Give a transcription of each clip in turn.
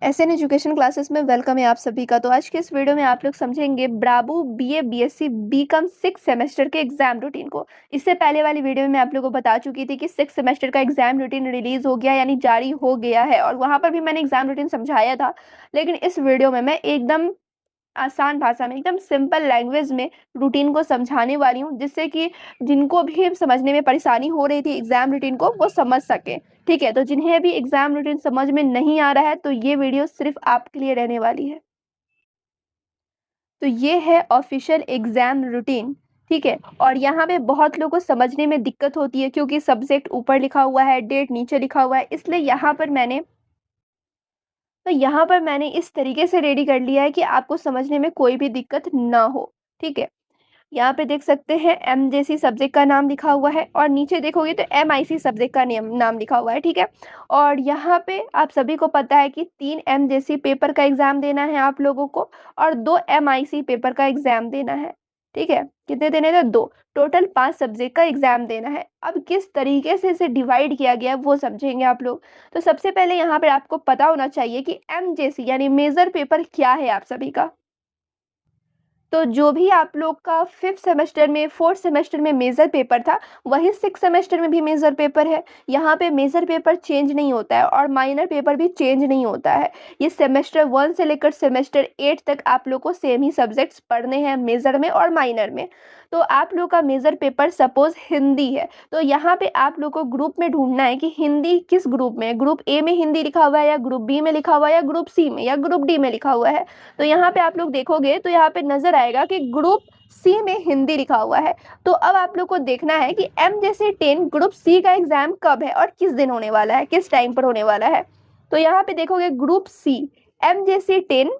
SN education classes में welcome है आप सभी का। तो आज के इस वीडियो में आप लोग समझेंगे ब्रावो बीए बीएससी बीकॉम 6 सेमेस्टर के एग्जाम रूटीन को। इससे पहले वाली वीडियो में मैं आप लोगों को बता चुकी थी कि 6 सेमेस्टर का एग्जाम रूटीन रिलीज हो गया यानी जारी हो गया है, और वहां पर भी मैंने एग्जाम रूटीन समझाया था। लेकिन इस वीडियो में मैं एकदम आसान भाषा में, एकदम सिंपल लैंग्वेज में रूटीन को समझाने वाली हूँ, जिससे कि जिनको भी समझने में परेशानी हो रही थी एग्जाम रूटीन को, वो समझ सके। ठीक है, तो जिन्हें भी एग्जाम रूटीन समझ में नहीं आ रहा है तो ये वीडियो सिर्फ आपके लिए रहने वाली है। तो ये है ऑफिशियल एग्जाम रूटीन। ठीक है, और यहाँ पे बहुत लोगों को समझने में दिक्कत होती है क्योंकि सब्जेक्ट ऊपर लिखा हुआ है, डेट नीचे लिखा हुआ है, इसलिए यहाँ पर मैंने इस तरीके से रेडी कर लिया है कि आपको समझने में कोई भी दिक्कत ना हो। ठीक है, यहाँ पे देख सकते हैं एमजेसी सब्जेक्ट का नाम लिखा हुआ है, और नीचे देखोगे तो एमआईसी सब्जेक्ट का नाम लिखा हुआ है। ठीक है, और यहाँ पे आप सभी को पता है कि 3 एमजेसी पेपर का एग्जाम देना है आप लोगों को, और 2 एमआईसी पेपर का एग्जाम देना है। ठीक है, कितने देने थे? 2। टोटल 5 सब्जेक्ट का एग्जाम देना है। अब किस तरीके से इसे डिवाइड किया गया है वो समझेंगे आप लोग। तो सबसे पहले यहाँ पे आपको पता होना चाहिए कि एमजेसी यानी मेजर पेपर क्या है आप सभी का। तो जो भी आप लोग का 5th सेमेस्टर में, 4th सेमेस्टर में मेजर पेपर था, वही 6th सेमेस्टर में भी मेजर पेपर है। यहाँ पे मेजर पेपर चेंज नहीं होता है और माइनर पेपर भी चेंज नहीं होता है। ये सेमेस्टर 1 से लेकर सेमेस्टर 8 तक आप लोग को सेम ही सब्जेक्ट्स पढ़ने हैं, मेजर में और माइनर में। तो आप लोग का मेजर पेपर सपोज हिंदी है, तो यहाँ पे आप लोग को ग्रुप में ढूंढना है कि हिंदी किस ग्रुप में है। ग्रुप ए में हिंदी लिखा हुआ है, या ग्रुप बी में लिखा हुआ है, या ग्रुप सी में, या ग्रुप डी में लिखा हुआ है। तो यहाँ पे आप लोग देखोगे तो यहाँ पे नजर आएगा कि ग्रुप सी में हिंदी लिखा हुआ है। तो अब आप लोग को देखना है कि एम जैसे 10 ग्रुप सी का एग्जाम कब है और किस दिन होने वाला है, किस टाइम पर होने वाला है। तो यहाँ पे देखोगे ग्रुप सी एम जैसे 10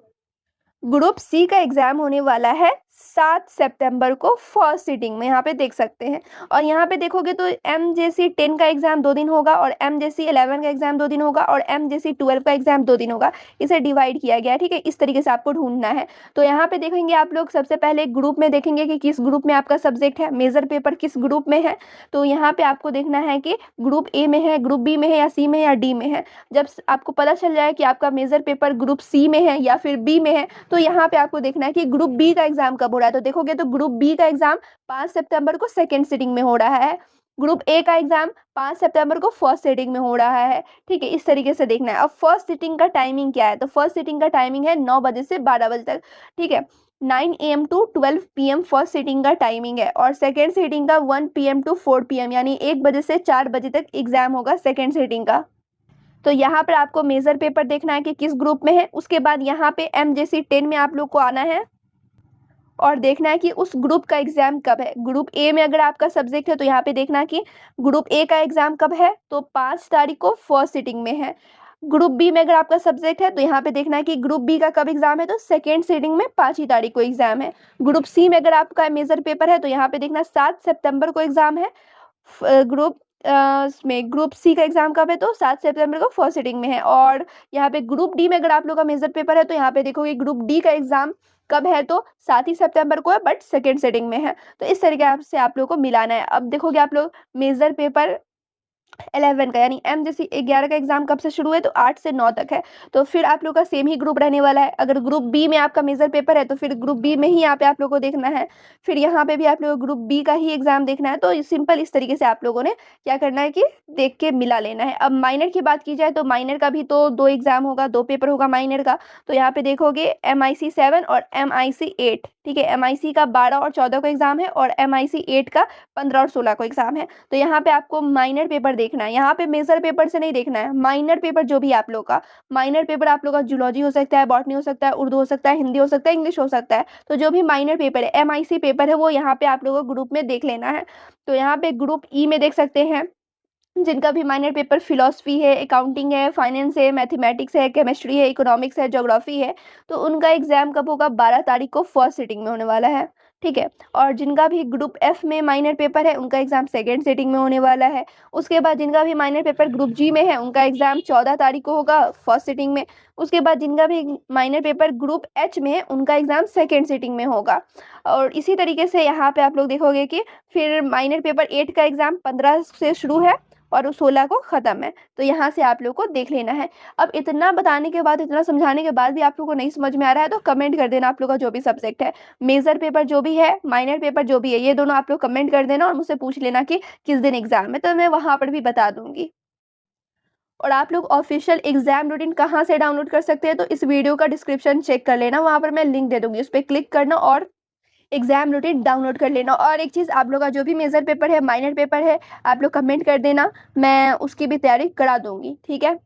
ग्रुप सी का एग्जाम होने वाला है 7 सितंबर को फर्स्ट सीटिंग में, यहाँ पे देख सकते हैं। और यहाँ पे देखोगे तो एम जेसी 10 का एग्जाम 2 दिन होगा, और एम जेसी 11 का एग्जाम 2 दिन होगा, और एम जेसी 12 का एग्जाम 2 दिन होगा। इसे डिवाइड किया गया है। ठीक है, इस तरीके से आपको ढूंढना है। तो यहाँ पे देखेंगे आप लोग, सबसे पहले ग्रुप में देखेंगे कि किस ग्रुप में आपका सब्जेक्ट है, मेजर पेपर किस ग्रुप में है। तो यहाँ पे आपको देखना है कि ग्रुप ए में है, ग्रुप बी में है, या सी में है, या डी में है। जब आपको पता चल जाए कि आपका मेजर पेपर ग्रुप सी में है या फिर बी में है, तो यहाँ पे आपको देखना है कि ग्रुप बी का एग्जाम कब हो रहा है। तो देखोगे तो ग्रुप बी का एग्जाम 5 सितंबर को सेकेंड सीटिंग में हो रहा है। ग्रुप ए का एग्जाम 5 सितंबर को फर्स्ट सीटिंग में हो रहा है। ठीक है, इस तरीके से देखना है। अब फर्स्ट सीटिंग का टाइमिंग क्या है? तो फर्स्ट सीटिंग का टाइमिंग है 9 बजे से 12 बजे तक। ठीक है, 9 AM to 12 PM first seating का टाइमिंग है, और सेकेंड सीटिंग का 1 PM टू 4 PM यानी 1 बजे से 4 बजे तक एग्जाम होगा सेकेंड सीटिंग का। तो यहाँ पर आपको मेजर पेपर देखना है कि किस ग्रुप में है। उसके बाद यहाँ पे एमजेसी 10 में आप लोग को आना है और देखना है कि उस ग्रुप का एग्जाम कब है। ग्रुप ए में अगर आपका सब्जेक्ट है तो यहाँ पे देखना कि ग्रुप ए का एग्जाम कब है, तो 5 तारीख को फर्स्ट सीटिंग में है। ग्रुप बी में अगर आपका सब्जेक्ट है तो यहाँ पे देखना है कि ग्रुप बी का कब एग्जाम है, तो सेकेंड सीटिंग में 5 ही तारीख को एग्जाम है। ग्रुप सी में अगर आपका मेजर पेपर है तो यहाँ पे देखना 7 सितंबर को एग्जाम है। ग्रुप में ग्रुप सी का एग्जाम कब है, तो 7 सितंबर को फर्स्ट सीटिंग में है। और यहाँ पे ग्रुप डी में अगर आप लोग का मेजर पेपर है तो यहाँ पे देखोगे ग्रुप डी का एग्जाम कब है, तो 7 ही सितंबर को है, बट सेकेंड सीटिंग में है। तो इस तरीके से आप लोग को मिलाना है। अब देखोगे आप लोग मेजर पेपर 11 का यानी एम जैसे 11 का एग्जाम कब से शुरू है, तो 8 से 9 तक है। तो फिर आप लोग का सेम ही ग्रुप रहने वाला है। अगर ग्रुप बी में आपका मेजर पेपर है तो फिर ग्रुप बी में ही यहाँ पे आप लोग को देखना है। फिर यहाँ पे भी आप लोग ग्रुप बी का ही एग्जाम देखना है। तो सिंपल इस तरीके से आप लोगों ने क्या करना है कि देख के मिला लेना है। अब माइनर की बात की जाए तो माइनर का भी तो 2 एग्जाम होगा, 2 पेपर होगा माइनर का। तो यहाँ पे देखोगे MIC 7 और MIC 8। ठीक है, MIC का 12 और 14 को एग्जाम है, और MIC 8 का 15 और 16 को एग्जाम है। तो यहाँ पे आपको माइनर पेपर देखना है, यहाँ पे मेजर पेपर से नहीं देखना है। माइनर पेपर जो भी आप लोग का, माइनर पेपर आप लोग का जूलॉजी हो सकता है, बॉटनी हो सकता है, उर्दू हो सकता है, हिंदी हो सकता है, इंग्लिश हो सकता है। तो जो भी माइनर पेपर है, MIC पेपर है, वो यहाँ पे आप लोगों को ग्रुप में देख लेना है। तो यहाँ पे ग्रुप ई में देख सकते हैं जिनका भी माइनर पेपर फिलॉसफी है, अकाउंटिंग है, फाइनेंस है, मैथमेटिक्स है, केमिस्ट्री है, इकोनॉमिक्स है, ज्योग्राफी है। तो उनका एग्जाम कब होगा? 12 तारीख को फर्स्ट सीटिंग में होने वाला है। ठीक है, और जिनका भी ग्रुप एफ में माइनर पेपर है उनका एग्जाम सेकेंड सीटिंग में होने वाला है। उसके बाद जिनका भी माइनर पेपर ग्रुप जी में है उनका एग्जाम 14 तारीख को होगा फर्स्ट सीटिंग में। उसके बाद जिनका भी माइनर पेपर ग्रुप एच में है उनका एग्जाम सेकेंड सीटिंग में होगा। और इसी तरीके से यहाँ पे आप लोग देखोगे कि फिर माइनर पेपर 8 का एग्जाम 15 से शुरू है, और उस 16 को ख़त्म है। तो यहाँ से आप लोग को देख लेना है। अब इतना बताने के बाद, इतना समझाने के बाद भी आप लोग को नहीं समझ में आ रहा है तो कमेंट कर देना आप लोग का जो भी सब्जेक्ट है। मेजर पेपर जो भी है, माइनर पेपर जो भी है, ये दोनों आप लोग कमेंट कर देना और मुझसे पूछ लेना कि किस दिन एग्ज़ाम है, तो मैं वहाँ पर भी बता दूँगी। और आप लोग ऑफिशियल एग्जाम रूटीन कहाँ से डाउनलोड कर सकते हैं, तो इस वीडियो का डिस्क्रिप्शन चेक कर लेना, वहाँ पर मैं लिंक दे दूँगी, उस पे क्लिक करना और एग्जाम रूटीन डाउनलोड कर लेना। और एक चीज़, आप लोग का जो भी मेजर पेपर है, माइनर पेपर है, आप लोग कमेंट कर देना, मैं उसकी भी तैयारी करा दूँगी, ठीक है?